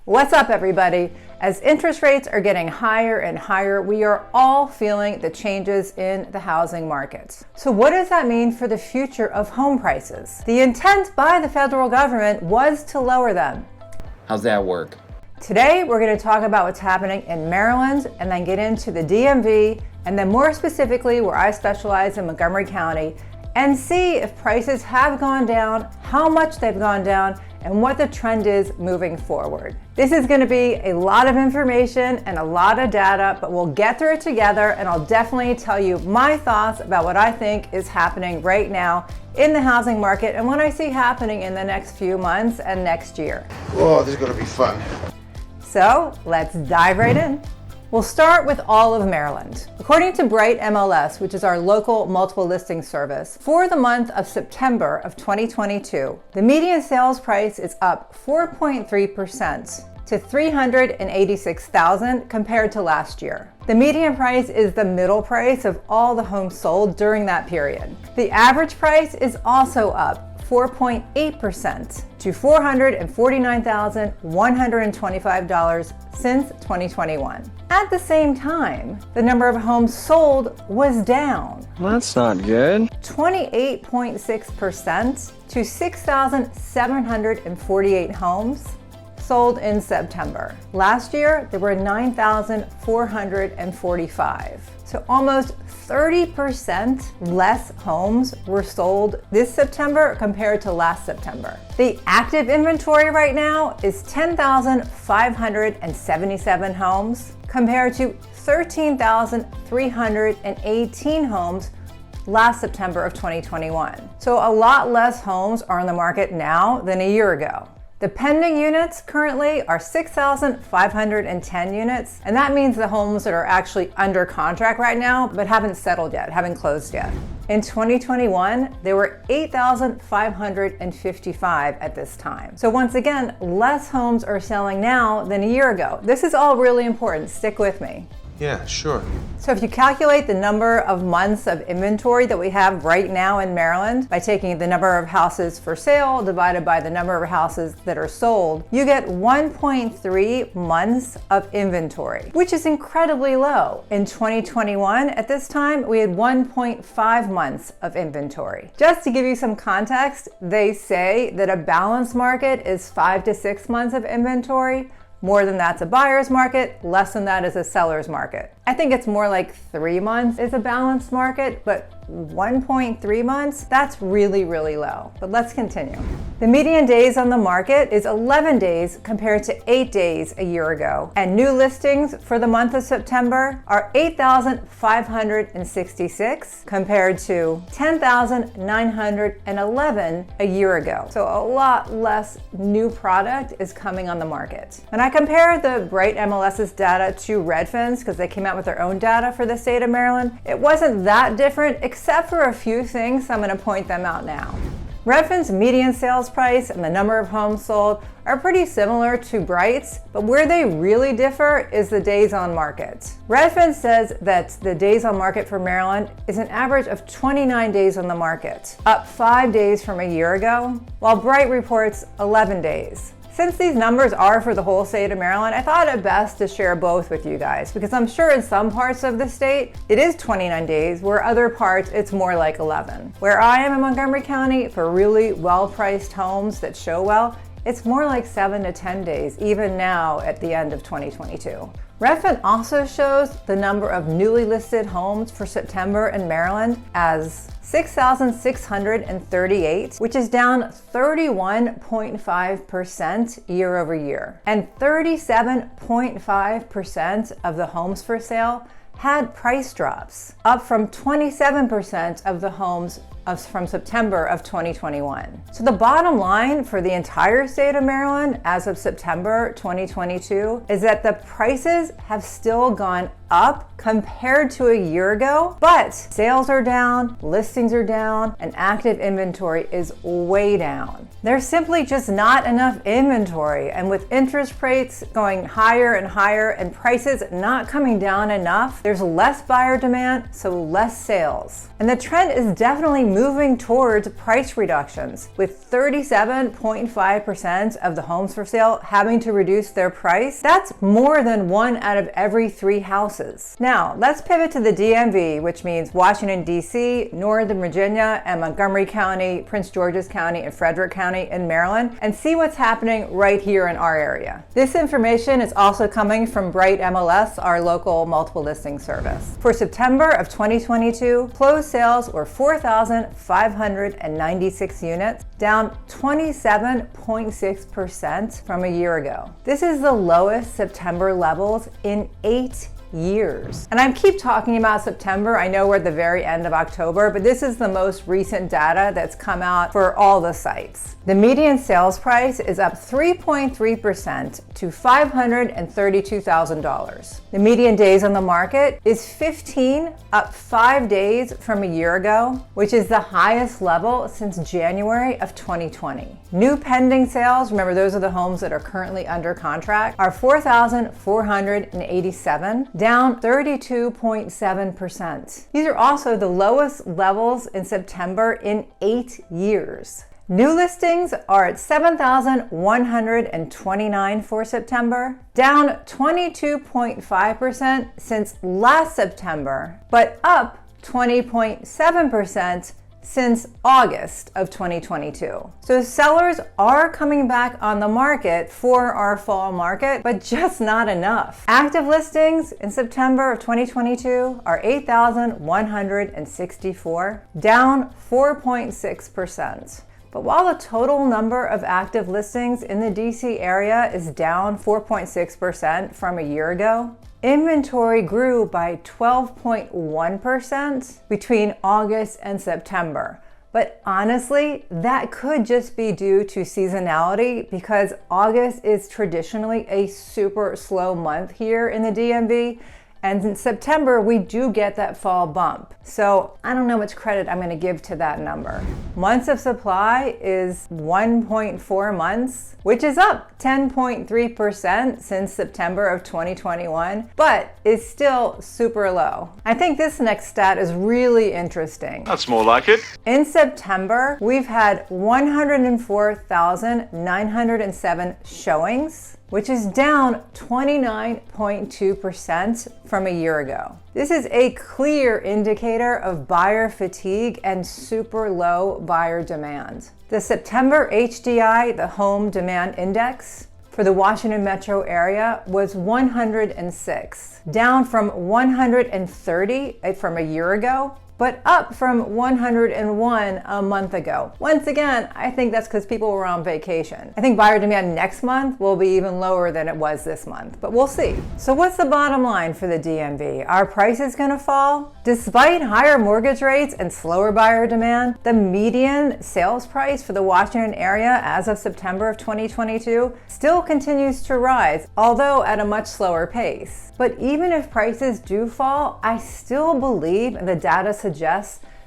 What's up, everybody? As interest rates are getting higher and higher, we are all feeling the changes in the housing market. So what does that mean for the future of home prices? The intent by the federal government was to lower them. How's that work? Today, we're going to talk about what's happening in Maryland and then get into the DMV and then more specifically where I specialize in Montgomery County and see if prices have gone down, how much they've gone down, and what the trend is moving forward. This is going to be a lot of information and a lot of data, but we'll get through it together and I'll definitely tell you my thoughts about what I think is happening right now in the housing market and what I see happening in the next few months and next year. Oh, this is going to be fun. So let's dive right in. We'll start with all of Maryland. According to Bright MLS, which is our local multiple listing service, for the month of September of 2022, the median sales price is up 4.3% to $386,000 compared to last year. The median price is the middle price of all the homes sold during that period. The average price is also up 4.8% to $449,125 since 2021. At the same time, the number of homes sold was down. That's not good. 28.6% to 6,748 homes sold in September. Last year, there were 9,445. So almost 30% less homes were sold this September compared to last September. The active inventory right now is 10,577 homes compared to 13,318 homes last September of 2021. So a lot less homes are on the market now than a year ago. The pending units currently are 6,510 units, and that means the homes that are actually under contract right now but haven't settled yet, haven't closed yet. In 2021, there were 8,555 at this time. So once again, less homes are selling now than a year ago. This is all really important. Stick with me. Yeah, sure. So if you calculate the number of months of inventory that we have right now in Maryland by taking the number of houses for sale divided by the number of houses that are sold, you get 1.3 months of inventory, which is incredibly low. In 2021, at this time, we had 1.5 months of inventory. Just to give you some context, they say that a balanced market is 5 to 6 months of inventory. More than that's a buyer's market, less than that is a seller's market. I think it's more like 3 months is a balanced market, but 1.3 months, that's really, really low. But let's continue. The median days on the market is 11 days compared to 8 days a year ago. And new listings for the month of September are 8,566 compared to 10,911 a year ago. So a lot less new product is coming on the market. When I compare the Bright MLS's data to Redfin's, because they came out with their own data for the state of Maryland, it wasn't that different except for a few things, so I'm going to point them out now. Redfin's median sales price and the number of homes sold are pretty similar to Bright's, but where they really differ is the days on market. Redfin says that the days on market for Maryland is an average of 29 days on the market, up 5 days from a year ago, while Bright reports 11 days. Since these numbers are for the whole state of Maryland, I thought it best to share both with you guys because I'm sure in some parts of the state it is 29 days, where other parts it's more like 11. Where I am in Montgomery County, for really well-priced homes that show well, it's more like 7 to 10 days, even now at the end of 2022. Redfin also shows the number of newly listed homes for September in Maryland as 6,638, which is down 31.5% year over year. And 37.5% of the homes for sale had price drops, up from 27% of the homes from September of 2021. So the bottom line for the entire state of Maryland as of September 2022 is that the prices have still gone up compared to a year ago, but sales are down, listings are down, and active inventory is way down. There's simply just not enough inventory, and with interest rates going higher and higher and prices not coming down enough, there's less buyer demand, so less sales. And the trend is definitely moving towards price reductions, with 37.5% of the homes for sale having to reduce their price. That's more than 1 out of every 3 houses. Now, let's pivot to the DMV, which means Washington, D.C., Northern Virginia, and Montgomery County, Prince George's County, and Frederick County in Maryland, and see what's happening right here in our area. This information is also coming from Bright MLS, our local multiple listing service. For September of 2022, closed sales were 4,596 units, down 27.6% from a year ago. This is the lowest September levels in 8 years. And I keep talking about September. I know we're at the very end of October, but this is the most recent data that's come out for all the sites. The median sales price is up 3.3% to $532,000. The median days on the market is 15, up 5 days from a year ago, which is the highest level since January of 2020. New pending sales, remember those are the homes that are currently under contract, are 4,487, down 32.7%. These are also the lowest levels in September in 8 years. New listings are at 7,129 for September, down 22.5% since last September, but up 20.7% since August of 2022. So sellers are coming back on the market for our fall market, but just not enough. Active listings in September of 2022 are 8,164, down 4.6%. But while the total number of active listings in the DC area is down 4.6% from a year ago, inventory grew by 12.1% between August and September. But honestly, that could just be due to seasonality because August is traditionally a super slow month here in the DMV. And in September, we do get that fall bump. So I don't know much credit I'm gonna give to that number. Months of supply is 1.4 months, which is up 10.3% since September of 2021, but is still super low. I think this next stat is really interesting. That's more like it. In September, we've had 104,907 showings, which is down 29.2% from a year ago. This is a clear indicator of buyer fatigue and super low buyer demand. The September HDI, the Home Demand Index, for the Washington metro area was 106, down from 130 from a year ago, but up from 101 a month ago. Once again, I think that's because people were on vacation. I think buyer demand next month will be even lower than it was this month, but we'll see. So what's the bottom line for the DMV? Are prices gonna fall? Despite higher mortgage rates and slower buyer demand, the median sales price for the Washington area as of September of 2022 still continues to rise, although at a much slower pace. But even if prices do fall, I still believe, and the data suggests,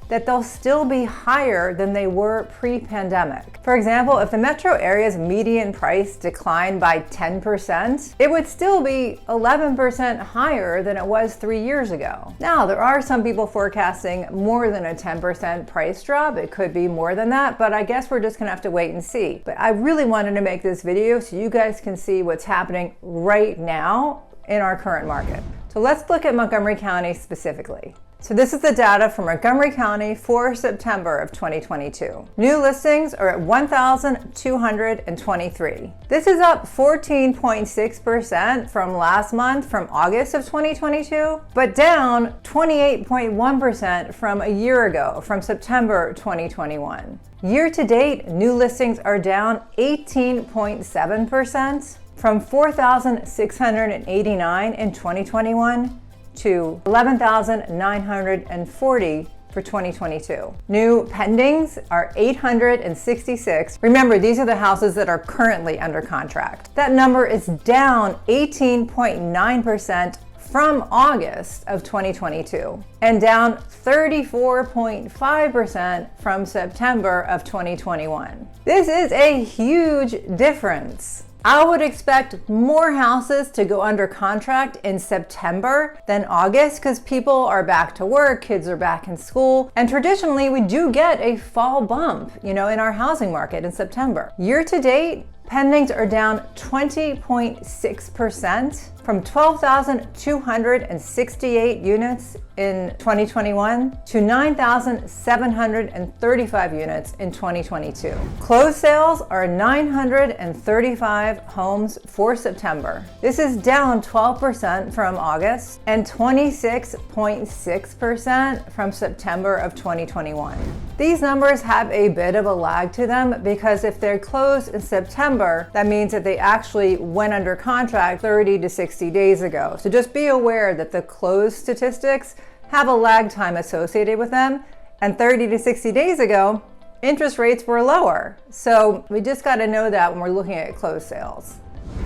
that they'll still be higher than they were pre-pandemic. For example, if the metro area's median price declined by 10%, it would still be 11% higher than it was 3 years ago. Now, there are some people forecasting more than a 10% price drop. It could be more than that, but I guess we're just gonna have to wait and see. But I really wanted to make this video so you guys can see what's happening right now in our current market. So let's look at Montgomery County specifically. So this is the data from Montgomery County for September of 2022. New listings are at 1,223. This is up 14.6% from last month, from August of 2022, but down 28.1% from a year ago, from September 2021. Year to date, new listings are down 18.7%, from 4,689 in 2021 to 11,940 for 2022. New pendings are 866. Remember, these are the houses that are currently under contract. That number is down 18.9% from August of 2022 and down 34.5% from September of 2021. This is a huge difference. I would expect more houses to go under contract in September than August because people are back to work, kids are back in school, and traditionally we do get a fall bump, in our housing market in September. Year to date, pendings are down 20.6% from 12,268 units in 2021 to 9,735 units in 2022. Closed sales are 935 homes for September. This is down 12% from August and 26.6% from September of 2021. These numbers have a bit of a lag to them because if they're closed in September, that means that they actually went under contract 30 to 60 days ago. So just be aware that the closed statistics have a lag time associated with them, and 30 to 60 days ago, interest rates were lower. So we just got to know that when we're looking at closed sales.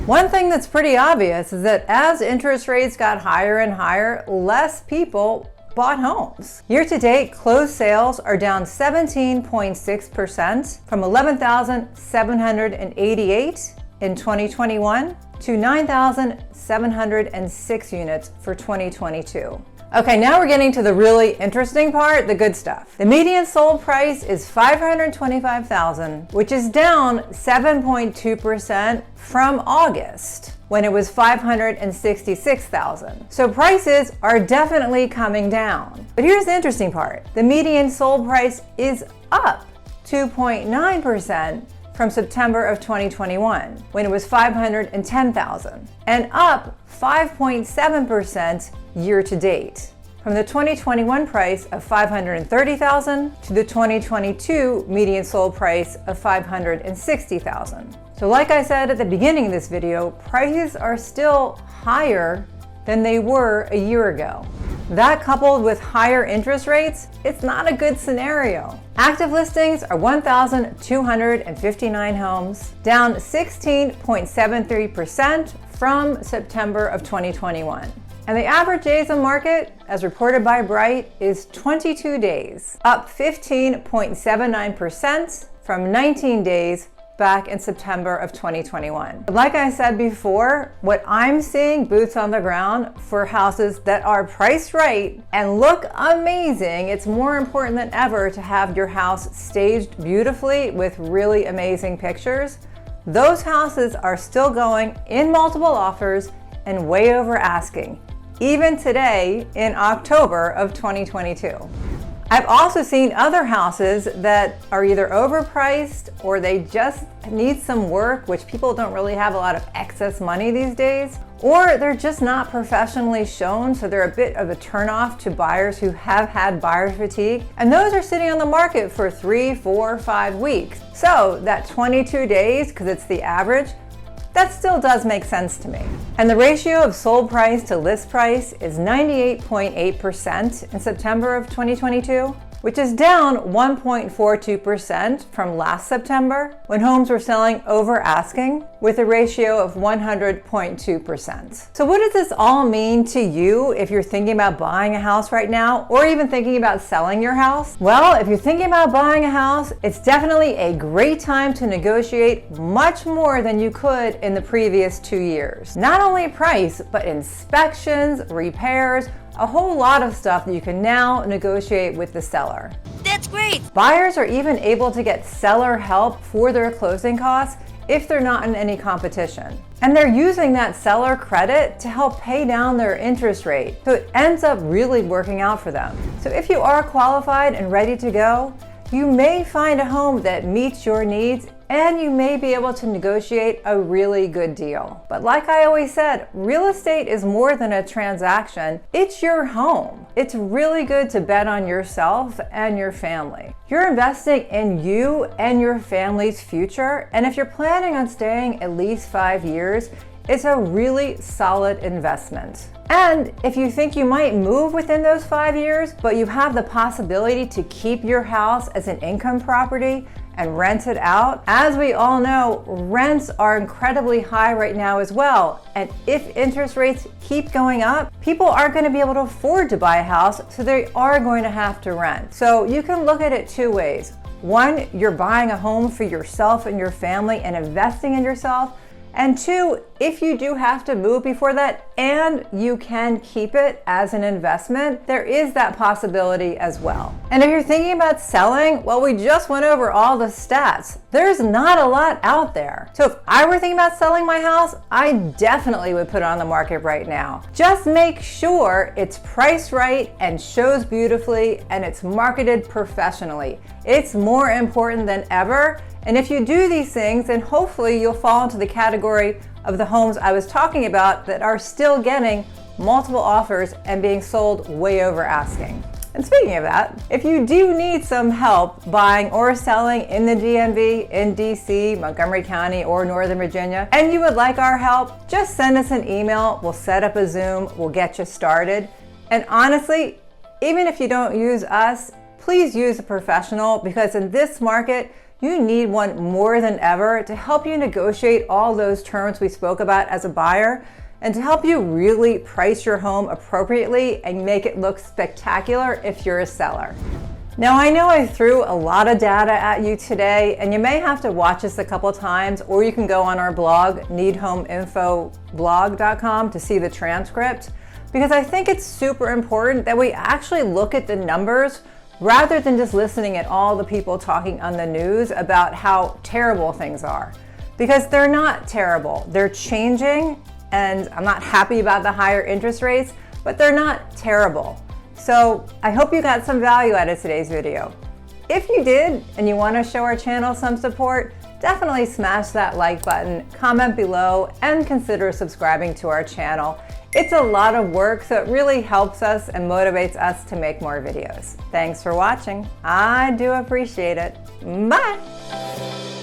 One thing that's pretty obvious is that as interest rates got higher and higher, less people bought homes. Year to date, closed sales are down 17.6% from 11,788 in 2021 to 9,706 units for 2022. Okay, now we're getting to the really interesting part, the good stuff. The median sold price is $525,000, which is down 7.2% from August, when it was $566,000. So prices are definitely coming down. But here's the interesting part. The median sold price is up 2.9% from September of 2021, when it was $510,000, and up 5.7% year to date, from the 2021 price of $530,000 to the 2022 median sold price of $560,000. So like I said at the beginning of this video, prices are still higher than they were a year ago. That coupled with higher interest rates, it's not a good scenario. Active listings are 1,259 homes, down 16.73% from September of 2021. And the average days on market, as reported by Bright, is 22 days, up 15.79% from 19 days back in September of 2021. Like I said before, what I'm seeing boots on the ground for houses that are priced right and look amazing, it's more important than ever to have your house staged beautifully with really amazing pictures. Those houses are still going in multiple offers and way over asking, even today in October of 2022. I've also seen other houses that are either overpriced or they just need some work, which people don't really have a lot of excess money these days, or they're just not professionally shown, so they're a bit of a turnoff to buyers who have had buyer fatigue. And those are sitting on the market for 3, 4, 5 weeks. So that 22 days, because it's the average, that still does make sense to me. And the ratio of sold price to list price is 98.8% in September of 2022, which is down 1.42% from last September when homes were selling over asking with a ratio of 100.2%. So what does this all mean to you if you're thinking about buying a house right now or even thinking about selling your house? Well, if you're thinking about buying a house, it's definitely a great time to negotiate much more than you could in the previous 2 years. Not only price, but inspections, repairs, a whole lot of stuff that you can now negotiate with the seller. That's great! Buyers are even able to get seller help for their closing costs if they're not in any competition. And they're using that seller credit to help pay down their interest rate. So it ends up really working out for them. So if you are qualified and ready to go, you may find a home that meets your needs and you may be able to negotiate a really good deal. But like I always said, real estate is more than a transaction. It's your home. It's really good to bet on yourself and your family. You're investing in you and your family's future, and if you're planning on staying at least 5 years, it's a really solid investment. And if you think you might move within those 5 years, but you have the possibility to keep your house as an income property and rent it out, as we all know, rents are incredibly high right now as well. And if interest rates keep going up, people aren't going to be able to afford to buy a house, so they are going to have to rent. So you can look at it 2 ways. One, you're buying a home for yourself and your family and investing in yourself. And 2, if you do have to move before that and you can keep it as an investment, there is that possibility as well. And if you're thinking about selling, well, we just went over all the stats. There's not a lot out there. So if I were thinking about selling my house, I definitely would put it on the market right now. Just make sure it's priced right and shows beautifully and it's marketed professionally. It's more important than ever. And if you do these things, then hopefully you'll fall into the category of the homes I was talking about that are still getting multiple offers and being sold way over asking. And speaking of that, if you do need some help buying or selling in the DMV, in DC, Montgomery County, or Northern Virginia, and you would like our help, just send us an email. We'll set up a Zoom. We'll get you started. And honestly, even if you don't use us, please use a professional, because in this market, you need one more than ever to help you negotiate all those terms we spoke about as a buyer and to help you really price your home appropriately and make it look spectacular if you're a seller. Now, I know I threw a lot of data at you today, and you may have to watch this a couple times, or you can go on our blog, needhomeinfoblog.com, to see the transcript, because I think it's super important that we actually look at the numbers rather than just listening at all the people talking on the news about how terrible things are. Because they're not terrible. They're changing, and I'm not happy about the higher interest rates, but they're not terrible. So I hope you got some value out of today's video. If you did, and you want to show our channel some support, definitely smash that like button, comment below, and consider subscribing to our channel. It's a lot of work, so it really helps us and motivates us to make more videos. Thanks for watching. I do appreciate it. Bye.